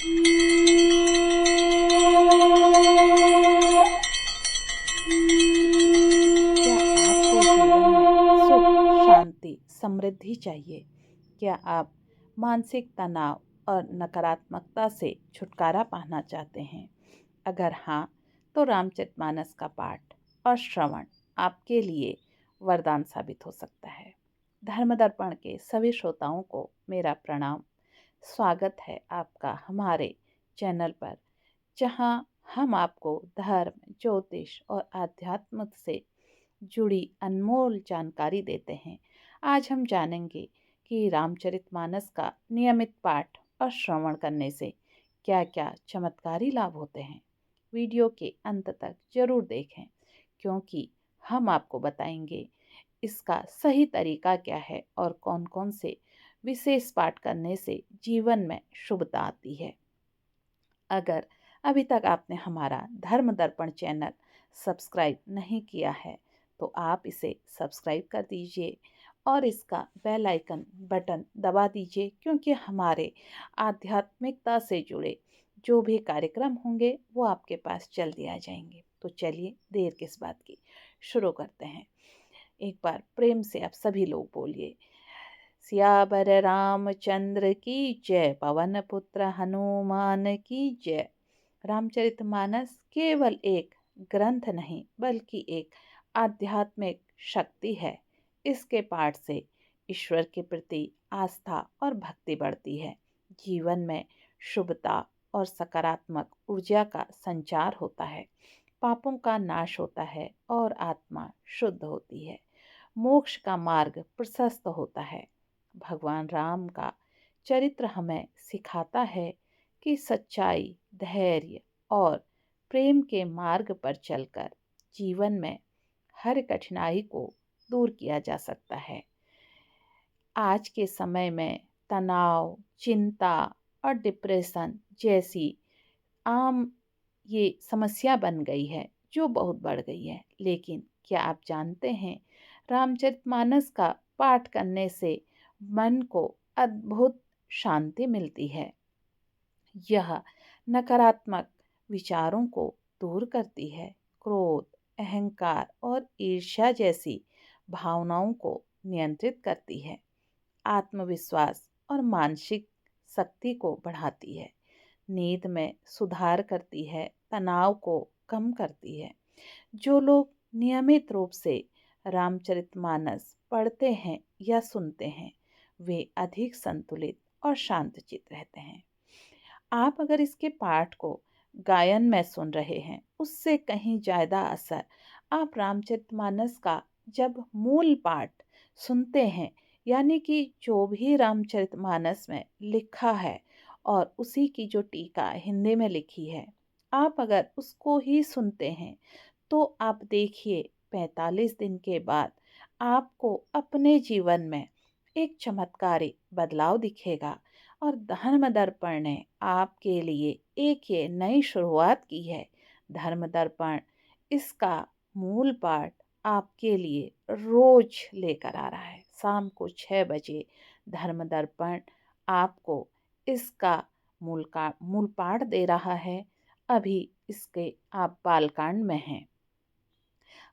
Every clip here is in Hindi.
क्या आपको जीवन में सुख, शांति, समृद्धि चाहिए? क्या आप मानसिक तनाव और नकारात्मकता से छुटकारा पाना चाहते हैं? अगर हाँ, तो रामचरितमानस का पाठ और श्रवण आपके लिए वरदान साबित हो सकता है। धर्म दर्पण के सभी श्रोताओं को मेरा प्रणाम। स्वागत है आपका हमारे चैनल पर, जहां हम आपको धर्म, ज्योतिष और आध्यात्म से जुड़ी अनमोल जानकारी देते हैं। आज हम जानेंगे कि रामचरितमानस का नियमित पाठ और श्रवण करने से क्या-क्या चमत्कारी लाभ होते हैं। वीडियो के अंत तक जरूर देखें, क्योंकि हम आपको बताएंगे इसका सही तरीका क्या है और कौन-कौन से विशेष पाठ करने से जीवन में शुभता आती है। अगर अभी तक आपने हमारा धर्म दर्पण चैनल सब्सक्राइब नहीं किया है, तो आप इसे सब्सक्राइब कर दीजिए और इसका बेल आइकन बटन दबा दीजिए, क्योंकि हमारे आध्यात्मिकता से जुड़े जो भी कार्यक्रम होंगे वो आपके पास जल्दी आ जाएंगे। तो चलिए, देर किस बात की, शुरू करते हैं। एक बार प्रेम से आप सभी लोग बोलिए, सियावर रामचंद्र की जय, पवन पुत्र हनुमान की जय। रामचरितमानस केवल एक ग्रंथ नहीं, बल्कि एक आध्यात्मिक शक्ति है। इसके पाठ से ईश्वर के प्रति आस्था और भक्ति बढ़ती है। जीवन में शुभता और सकारात्मक ऊर्जा का संचार होता है। पापों का नाश होता है और आत्मा शुद्ध होती है। मोक्ष का मार्ग प्रशस्त होता है। भगवान राम का चरित्र हमें सिखाता है कि सच्चाई, धैर्य और प्रेम के मार्ग पर चलकर जीवन में हर कठिनाई को दूर किया जा सकता है। आज के समय में तनाव, चिंता और डिप्रेशन जैसी आम ये समस्या बन गई है, जो बहुत बढ़ गई है। लेकिन क्या आप जानते हैं, रामचरितमानस का पाठ करने से मन को अद्भुत शांति मिलती है। यह नकारात्मक विचारों को दूर करती है। क्रोध, अहंकार और ईर्ष्या जैसी भावनाओं को नियंत्रित करती है। आत्मविश्वास और मानसिक शक्ति को बढ़ाती है। नींद में सुधार करती है, तनाव को कम करती है। जो लोग नियमित रूप से रामचरितमानस पढ़ते हैं या सुनते हैं, वे अधिक संतुलित और शांतचित्त रहते हैं। आप अगर इसके पाठ को गायन में सुन रहे हैं, उससे कहीं ज़्यादा असर आप रामचरितमानस का जब मूल पाठ सुनते हैं, यानी कि जो भी रामचरितमानस में लिखा है और उसी की जो टीका हिंदी में लिखी है, आप अगर उसको ही सुनते हैं, तो आप देखिए 45 दिन के बाद आपको अपने जीवन में एक चमत्कारी बदलाव दिखेगा। और धर्म दर्पण ने आपके लिए एक ये नई शुरुआत की है। धर्म दर्पण इसका मूल पाठ आपके लिए रोज लेकर आ रहा है। शाम को 6 बजे धर्म दर्पण आपको इसका मूल पाठ दे रहा है। अभी इसके आप बालकांड में हैं।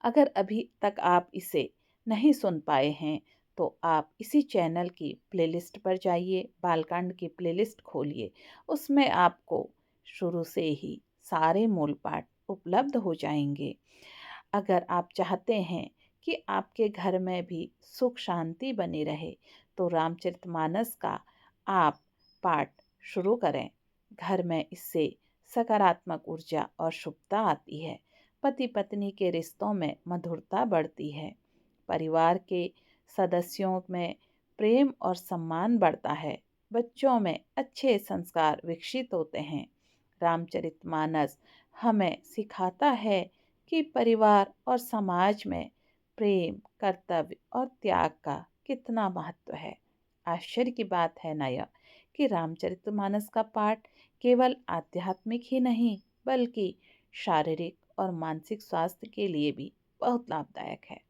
अगर अभी तक आप इसे नहीं सुन पाए हैं, तो आप इसी चैनल की प्लेलिस्ट पर जाइए, बालकांड की प्लेलिस्ट खोलिए। उसमें आपको शुरू से ही सारे मूल पाठ उपलब्ध हो जाएंगे। अगर आप चाहते हैं कि आपके घर में भी सुख शांति बनी रहे, तो रामचरितमानस का आप पाठ शुरू करें। घर में इससे सकारात्मक ऊर्जा और शुभता आती है। पति पत्नी के रिश्तों में मधुरता बढ़ती है। परिवार के सदस्यों में प्रेम और सम्मान बढ़ता है। बच्चों में अच्छे संस्कार विकसित होते हैं। रामचरितमानस हमें सिखाता है कि परिवार और समाज में प्रेम, कर्तव्य और त्याग का कितना महत्व है। आश्चर्य की बात है ना यह, कि रामचरितमानस का पाठ केवल आध्यात्मिक ही नहीं, बल्कि शारीरिक और मानसिक स्वास्थ्य के लिए भी बहुत लाभदायक है।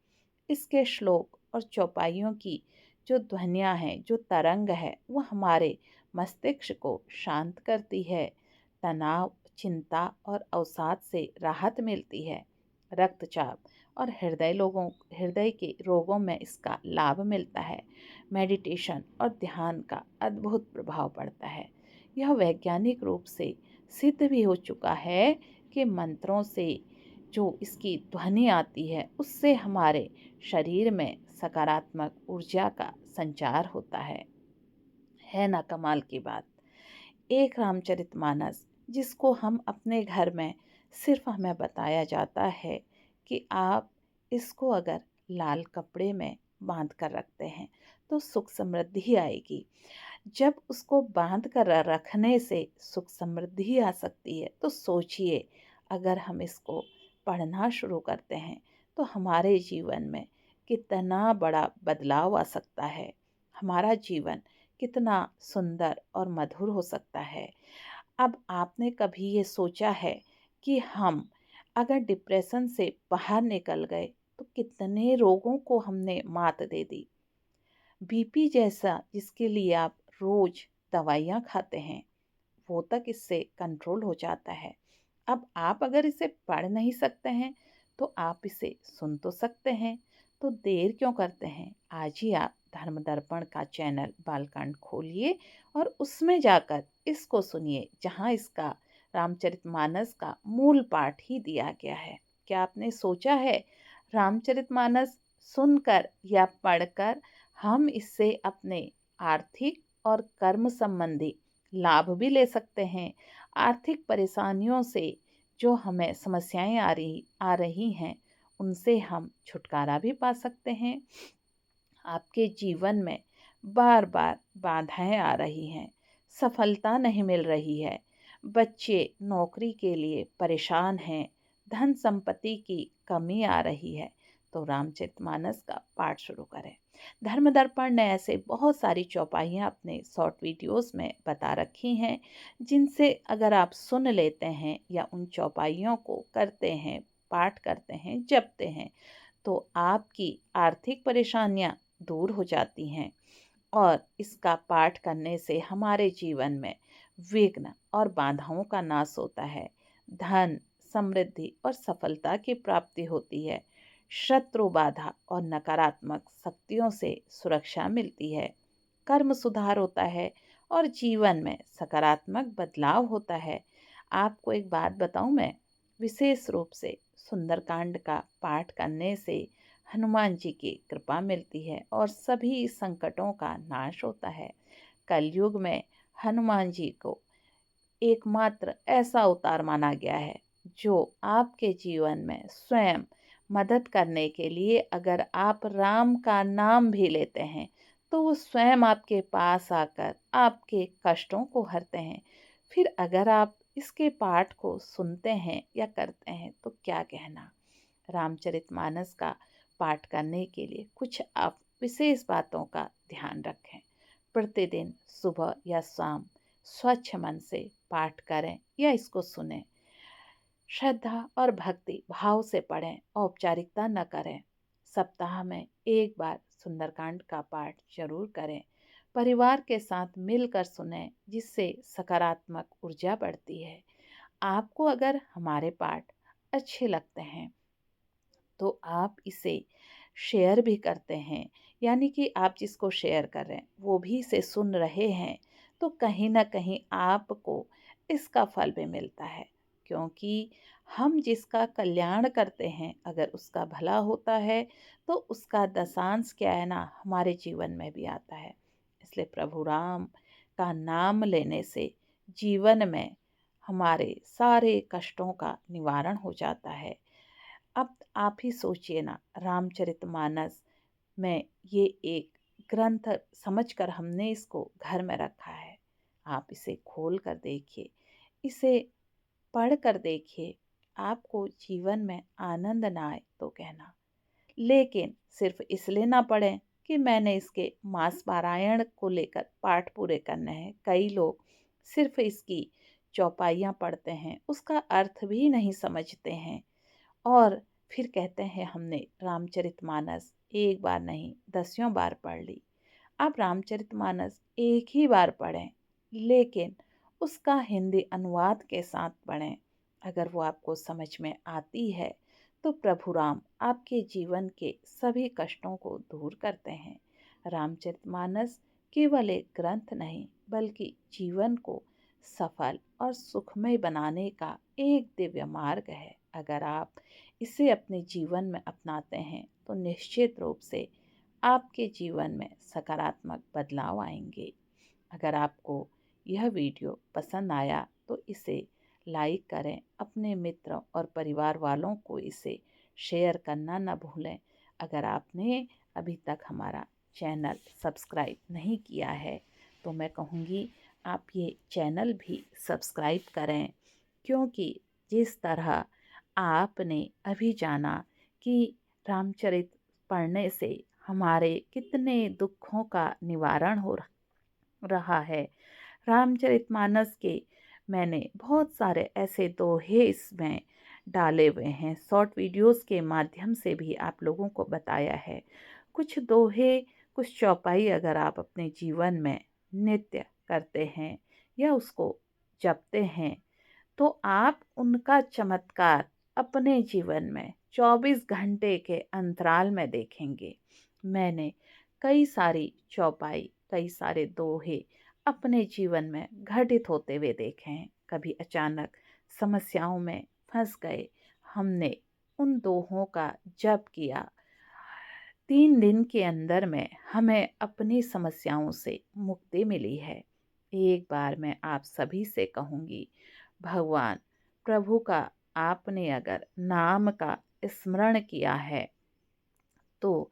इसके श्लोक और चौपाइयों की जो ध्वनियाँ हैं, जो तरंग है, वो हमारे मस्तिष्क को शांत करती है, तनाव, चिंता और अवसाद से राहत मिलती है। रक्तचाप और हृदय के रोगों में इसका लाभ मिलता है। मेडिटेशन और ध्यान का अद्भुत प्रभाव पड़ता है। यह वैज्ञानिक रूप से सिद्ध भी हो चुका है कि मंत्रों से जो इसकी ध्वनि आती है उससे हमारे शरीर में सकारात्मक ऊर्जा का संचार होता है ना कमाल की बात। एक रामचरितमानस जिसको हम अपने घर में सिर्फ हमें बताया जाता है कि आप इसको अगर लाल कपड़े में बांध कर रखते हैं तो सुख समृद्धि आएगी। जब उसको बांध कर रखने से सुख समृद्धि आ सकती है तो सोचिए, अगर हम इसको पढ़ना शुरू करते हैं तो हमारे जीवन में कितना बड़ा बदलाव आ सकता है। हमारा जीवन कितना सुंदर और मधुर हो सकता है। अब आपने कभी ये सोचा है कि हम अगर डिप्रेशन से बाहर निकल गए तो कितने रोगों को हमने मात दे दी। बीपी जैसा जिसके लिए आप रोज दवाइयाँ खाते हैं, वो तक इससे कंट्रोल हो जाता है। अब आप अगर इसे पढ़ नहीं सकते हैं तो आप इसे सुन तो सकते हैं। तो देर क्यों करते हैं, आज ही आप धर्म दर्पण का चैनल बालकांड खोलिए और उसमें जाकर इसको सुनिए, जहाँ इसका रामचरितमानस का मूल पाठ ही दिया गया है। क्या आपने सोचा है, रामचरितमानस सुनकर या पढ़कर हम इससे अपने आर्थिक और कर्म संबंधी लाभ भी ले सकते हैं। आर्थिक परेशानियों से जो हमें समस्याएं आ रही हैं उनसे हम छुटकारा भी पा सकते हैं। आपके जीवन में बार बार बाधाएं आ रही हैं, सफलता नहीं मिल रही है, बच्चे नौकरी के लिए परेशान हैं, धन संपत्ति की कमी आ रही है, तो रामचरितमानस का पाठ शुरू करें। धर्म दर्पण ने ऐसे बहुत सारी चौपाइयाँ अपने शॉर्ट वीडियोस में बता रखी हैं, जिनसे अगर आप सुन लेते हैं या उन चौपाइयों को करते हैं, पाठ करते हैं, जपते हैं, तो आपकी आर्थिक परेशानियाँ दूर हो जाती हैं। और इसका पाठ करने से हमारे जीवन में विघ्न और बाधाओं का नाश होता है। धन, समृद्धि और सफलता की प्राप्ति होती है। शत्रु बाधा और नकारात्मक शक्तियों से सुरक्षा मिलती है। कर्म सुधार होता है और जीवन में सकारात्मक बदलाव होता है। आपको एक बात बताऊं मैं, विशेष रूप से सुंदरकांड का पाठ करने से हनुमान जी की कृपा मिलती है और सभी संकटों का नाश होता है। कलयुग में हनुमान जी को एकमात्र ऐसा अवतार माना गया है जो आपके जीवन में स्वयं मदद करने के लिए, अगर आप राम का नाम भी लेते हैं तो वो स्वयं आपके पास आकर आपके कष्टों को हरते हैं। फिर अगर आप इसके पाठ को सुनते हैं या करते हैं तो क्या कहना। रामचरितमानस का पाठ करने के लिए कुछ आप विशेष बातों का ध्यान रखें। प्रतिदिन सुबह या शाम स्वच्छ मन से पाठ करें या इसको सुनें। श्रद्धा और भक्ति भाव से पढ़ें, औपचारिकता न करें। सप्ताह में एक बार सुंदरकांड का पाठ जरूर करें। परिवार के साथ मिलकर सुनें, जिससे सकारात्मक ऊर्जा बढ़ती है। आपको अगर हमारे पाठ अच्छे लगते हैं तो आप इसे शेयर भी करते हैं, यानी कि आप जिसको शेयर कर रहे हैं वो भी इसे सुन रहे हैं, तो कहीं ना कहीं आपको इसका फल भी मिलता है। क्योंकि हम जिसका कल्याण करते हैं, अगर उसका भला होता है तो उसका दशांश क्या है ना, हमारे जीवन में भी आता है। इसलिए प्रभु राम का नाम लेने से जीवन में हमारे सारे कष्टों का निवारण हो जाता है। अब आप ही सोचिए ना, रामचरितमानस में ये एक ग्रंथ समझकर हमने इसको घर में रखा है। आप इसे खोल कर देखिए, इसे पढ़ कर देखिए। आपको जीवन में आनंद ना आए तो कहना, लेकिन सिर्फ इसलिए ना पढ़ें कि मैंने इसके मास पारायण को लेकर पाठ पूरे करने हैं। कई लोग सिर्फ इसकी चौपाइयाँ पढ़ते हैं, उसका अर्थ भी नहीं समझते हैं और फिर कहते हैं हमने रामचरितमानस एक बार नहीं दसियों बार पढ़ ली। आप रामचरितमानस एक ही बार पढ़ें, लेकिन उसका हिंदी अनुवाद के साथ पढ़ें। अगर वो आपको समझ में आती है तो प्रभु राम आपके जीवन के सभी कष्टों को दूर करते हैं। रामचरितमानस केवल एक ग्रंथ नहीं बल्कि जीवन को सफल और सुखमय बनाने का एक दिव्य मार्ग है। अगर आप इसे अपने जीवन में अपनाते हैं तो निश्चित रूप से आपके जीवन में सकारात्मक बदलाव आएंगे। अगर आपको यह वीडियो पसंद आया तो इसे लाइक करें, अपने मित्र और परिवार वालों को इसे शेयर करना न भूलें। अगर आपने अभी तक हमारा चैनल सब्सक्राइब नहीं किया है तो मैं कहूँगी आप ये चैनल भी सब्सक्राइब करें, क्योंकि जिस तरह आपने अभी जाना कि रामचरित पढ़ने से हमारे कितने दुखों का निवारण हो रहा है। रामचरितमानस के मैंने बहुत सारे ऐसे दोहे इसमें डाले हुए हैं, शॉर्ट वीडियोस के माध्यम से भी आप लोगों को बताया है। कुछ दोहे, कुछ चौपाई अगर आप अपने जीवन में नित्य करते हैं या उसको जपते हैं तो आप उनका चमत्कार अपने जीवन में 24 घंटे के अंतराल में देखेंगे। मैंने कई सारी चौपाई, कई सारे दोहे अपने जीवन में घटित होते हुए देखे हैं। कभी अचानक समस्याओं में फंस गए, हमने उन दोहों का जप किया, 3 दिन के अंदर में हमें अपनी समस्याओं से मुक्ति मिली है। एक बार मैं आप सभी से कहूँगी, भगवान प्रभु का आपने अगर नाम का स्मरण किया है तो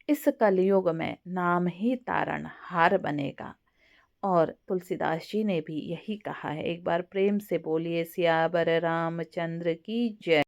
इस कलयुग में नाम ही तारणहार बनेगा। और तुलसीदास जी ने भी यही कहा है। एक बार प्रेम से बोलिए, सियावर रामचंद्र की जय।